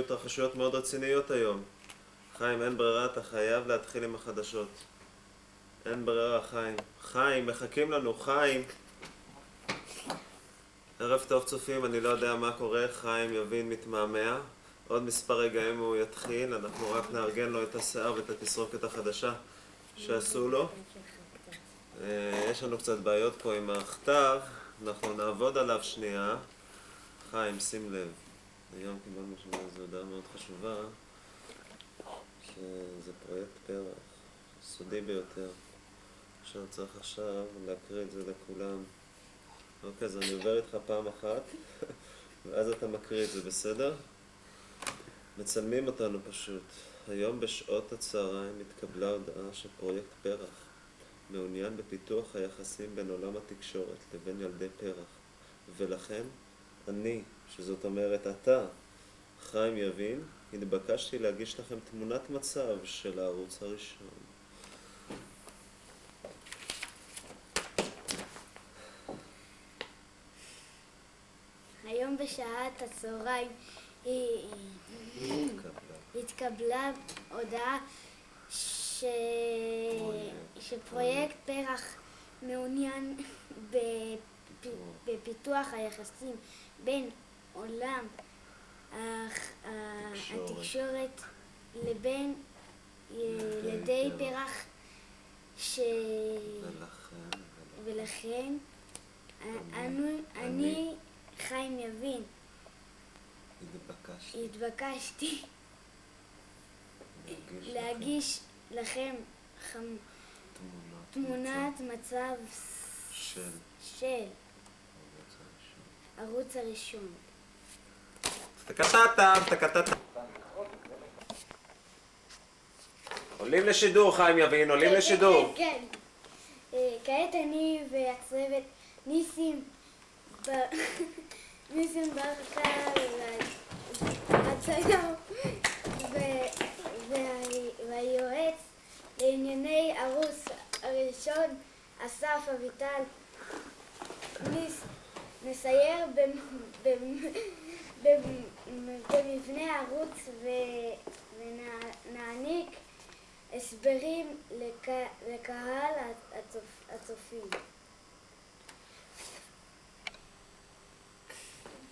התרחשויות מאוד רציניות היום. חיים, אין ברירה, אתה חייב להתחיל עם החדשות. אין ברירה, חיים. חיים, מחכים לנו, חיים. ערב טוב צופים, אני לא יודע מה קורה, חיים יבין מתמהמה. עוד מספר רגעים הוא יתחיל, אנחנו רק נארגן לו את השיער ואת התסרוקת החדשה שעשו לו. יש לנו קצת בעיות פה עם הכתב, אנחנו נעבוד עליו שנייה. חיים, שים לב, היום קיבלנו שם איזו הודעה מאוד חשובה, שזה פרויקט פרח, סודי ביותר, שאני צריך עכשיו להקריא את זה לכולם. אוקיי, אז אני עובר איתך פעם אחת, ואז אתה מקריא את זה, בסדר? מצלמים אותנו פשוט. היום בשעות הצהריים התקבלה הודעה שפרויקט פרח מעוניין בפיתוח היחסים בין עולם התקשורת לבין ילדי פרח. ולכן, אני, שזאת אומרת אתה, חיים יבין, התבקשתי להגיש לכם תמונת מצב של הערוץ הראשון. היום בשעת הצהריים התקבלה הודעה שפרויקט פרח מעוניין בפיתוח היחסים בין עולם התקשורת לבין ילדי פרח, ולכן אני חיים יבין התבקשתי להגיש לכם תמונת מצב של ערוץ הראשון. עולים לשידור, חיים יבין, עולים לשידור. כן. כעת אני והצוות ניסים ברכה והצלם והיועץ לענייני ערוץ הראשון אסף אביטל נסייר במבנה הערוץ ונעניק הסברים לקהל הצופים.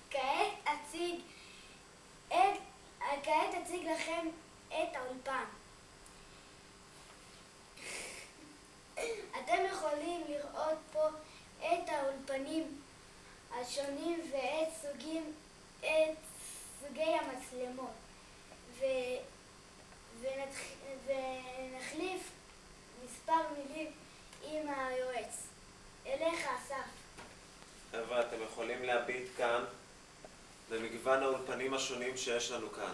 כעת אציג לכם את האולפן. אתם יכולים לראות פה את האולפנים השונים ואת סוגי המצלמות, ונחליף מספר מילים עם היועץ. אליך אסף. חבר'ה, אתם יכולים להביט כאן במגוון האולפנים השונים שיש לנו כאן.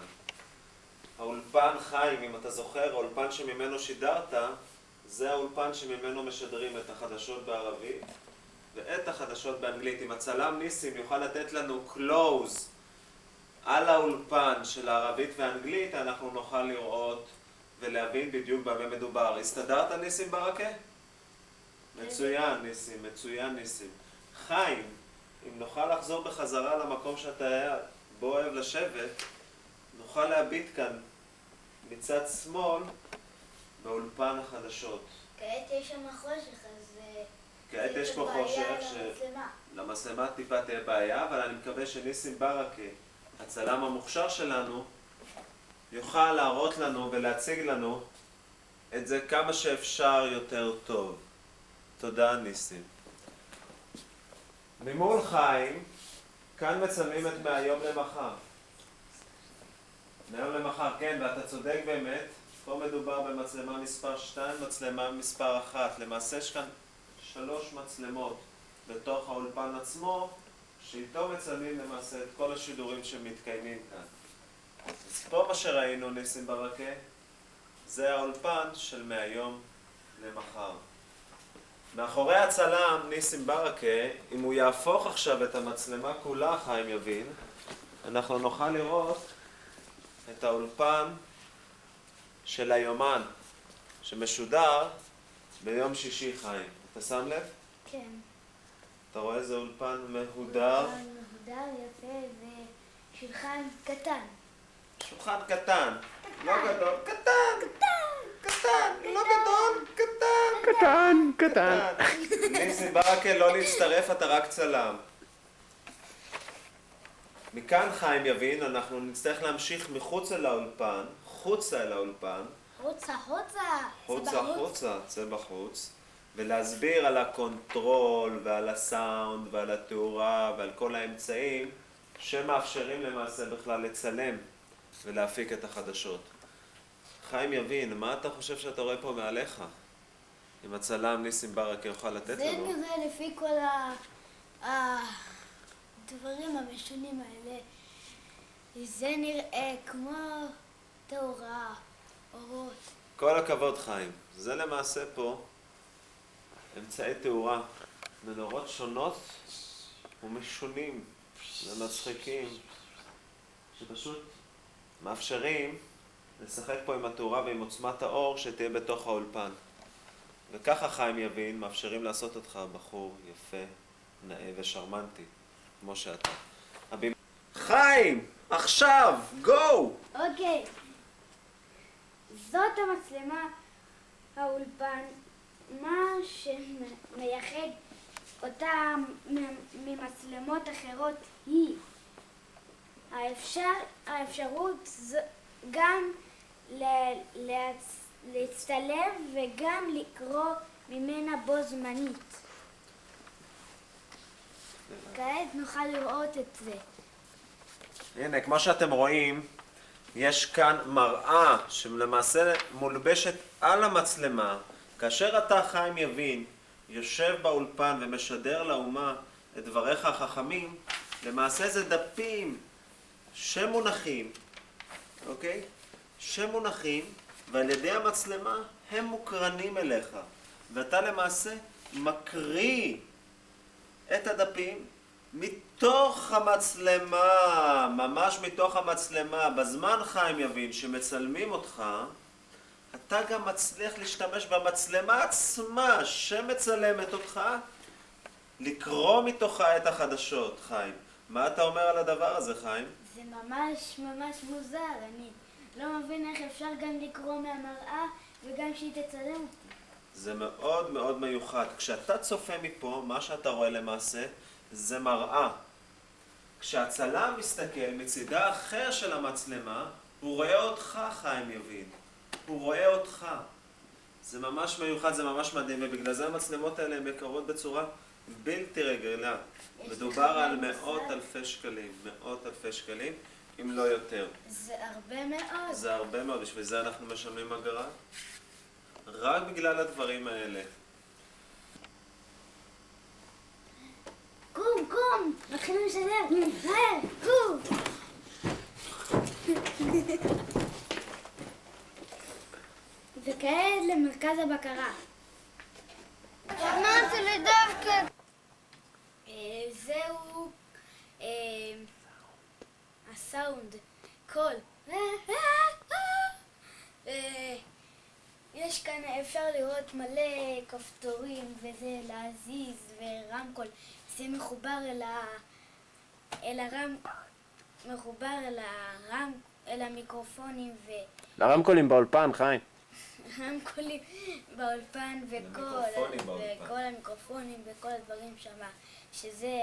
האולפן חיים, אם אתה זוכר, האולפן שממנו שידרת, זה האולפן שממנו משדרים את החדשות בערבית ואת החדשות באנגלית. אם הצלם ניסים יוכל לתת לנו close על האולפן של הערבית והאנגלית, אנחנו נוכל לראות ולהבין בדיוק במה מדובר. הסתדרת ניסים ברכה? מצוין ניסים, מצוין ניסים. חיים, אם נוכל לחזור בחזרה למקום שאתה בו אוהב לשבת, נוכל להביט כאן מצד שמאל באולפן החדשות. כעת יש שם חושך, אז כעת יש פה חושך למצלמה טיפה תהיה בעיה, אבל אני מקווה שניסים ברכה, הצלם המוכשר שלנו, יוכל להראות לנו ולהציג לנו את זה כמה שאפשר יותר טוב. תודה ניסים. ממול חיים, כאן מצלמים את מהיום למחר. מהיום למחר, כן, ואתה צודק באמת. פה מדובר במצלמה מספר 2, מצלמה מספר 1. למעשה יש כאן 3 מצלמות בתוך האולפן עצמו, שאיתו מצלמים למעשה את כל השידורים שמתקיימים כאן. אז פה מה שראינו, ניסים ברכה, זה האולפן של מהיום למחר. מאחורי הצלם, ניסים ברכה, אם הוא יהפוך עכשיו את המצלמה כולה, חיים יבין, אנחנו נוכל לראות את האולפן של היומן, שמשודר ביום שישי, חיים. אתה שם לב? כן. אתה רואה איזה אולפן מהודר? מהודר, יפה, ושולחן קטן. שולחן קטן, לא גדול, קטן, קטן, לא גדול, קטן, קטן, קטן. ניסים ברכה, לא להצטרף, אתה רק צלם. מכאן חיים יבין, אנחנו נצטרך להמשיך מחוץ אל האולפן, חוצה אל האולפן, חוצה, חוצה. חוצה, צא בחוץ, ולהסביר על הקונטרול ועל הסאונד ועל התאורה ועל כל האמצעים שמאפשרים למעשה בכלל לצלם ולהפיק את החדשות. חיים יבין, מה אתה חושב שאתה רואה פה מעליך? אם הצלם ניסים ברכה יוכל לתת זה לנו? כזה לפי כל הדברים המשונים האלה. זה נראה כמו תאורה, אורות. כל הכבוד חיים. זה למעשה פה אמצעי תאורה, מנורות שונות ומשונים ומצחיקים, שפשוט מאפשרים לשחק פה עם התאורה ועם עוצמת האור שתהיה בתוך האולפן. וככה חיים יבין, מאפשרים לעשות אותך בחור יפה, נאה ושרמנטי, כמו שאתה. חיים! עכשיו! גו! אוקיי. זאת המצלמה האולפן. מה שמייחד אותה ממצלמות אחרות היא האפשרות גם להצטלם וגם לקרוא ממנה בו זמנית. כעת נוכל לראות את זה. הנה, כמו שאתם רואים, יש כאן מראה שלמעשה מולבשת על המצלמה. כאשר אתה, חיים יבין, יושב באולפן ומשדר לאומה את דבריך החכמים, למעשה זה דפים שמונחים, אוקיי? שמונחים, ועל ידי המצלמה הם מוקרנים אליך. ואתה למעשה מקריא את הדפים מתוך המצלמה, ממש מתוך המצלמה. בזמן חיים יבין שמצלמים אותך, אתה גם מצליח להשתמש במצלמה עצמה שמצלמת אותך, לקרוא מתוכה את החדשות, חיים. מה אתה אומר על הדבר הזה, חיים? זה ממש ממש מוזר, אני לא מבין איך אפשר גם לקרוא מהמראה וגם שהיא תצלם אותי. זה מאוד מאוד מיוחד. כשאתה צופה מפה, מה שאתה רואה למעשה זה מראה. כשהצלם מסתכל מצידה אחר של המצלמה, הוא רואה אותך, חיים יבין. הוא רואה אותך. זה ממש מיוחד, זה ממש מדהים, ובגלל זה המצלמות האלה הן יקרות בצורה בלתי רגילה. מדובר על מאות אלפי שקלים, אם לא יותר. זה הרבה מאוד. זה הרבה מאוד, בשביל זה אנחנו משלמים אגרה. רק בגלל הדברים האלה. קום, קום! מתחילים לשדר! מהר! קום! וכעת למרכז הבקרה. אמרתי לי דווקא. זהו הסאונד, קול. יש כאן, אפשר לראות מלא כפתורים וזה להזיז ורמקול. זה מחובר אל המיקרופונים לרמקולים באולפן, חיים. הרמקולים באולפן וכל המיקרופונים וכל הדברים שם, שזה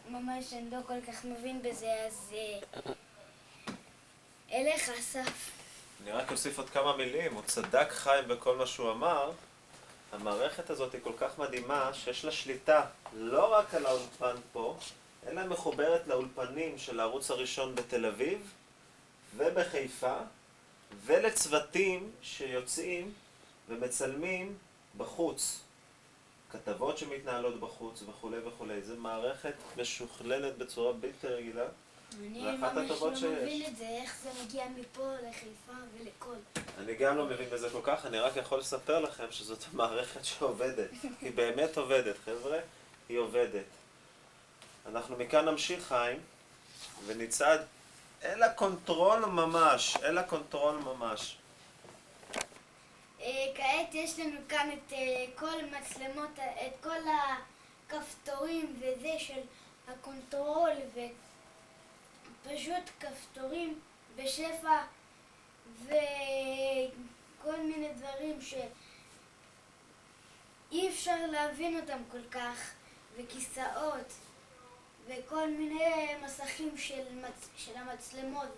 ממש אני לא כל כך מבין בזה, אז אליך אסף. אני רק אוסיף עוד כמה מילים. הוא צדק חיים בכל מה שהוא אמר. המערכת הזאת היא כל כך מדהימה שיש לה שליטה לא רק על האולפן פה, אלא מחוברת לאולפנים של הערוץ הראשון בתל אביב ובחיפה, ולצוותים שיוצאים ומצלמים בחוץ. כתבות שמתנהלות בחוץ וכו' וכו'. זו מערכת משוכללת בצורה בלתי רגילה. אני זה אחת ממש הטובות לא שיש. מבין את זה, איך זה מגיע מפה לחיפה ולכל. אני גם לא מבין בזה כל כך, אני רק יכול לספר לכם שזאת מערכת שעובדת. היא באמת עובדת, חבר'ה, היא עובדת. אנחנו מכאן נמשיך, חיים, ונצעד אל הקונטרול ממש, אל הקונטרול ממש. כעת יש לנו כאן את כל מצלמות, את כל הכפתורים וזה של הקונטרול, פשוט כפתורים בשפע וכל מיני דברים שאי אפשר להבין אותם כל כך, וכיסאות וכל מיני מסכים של המצלמות.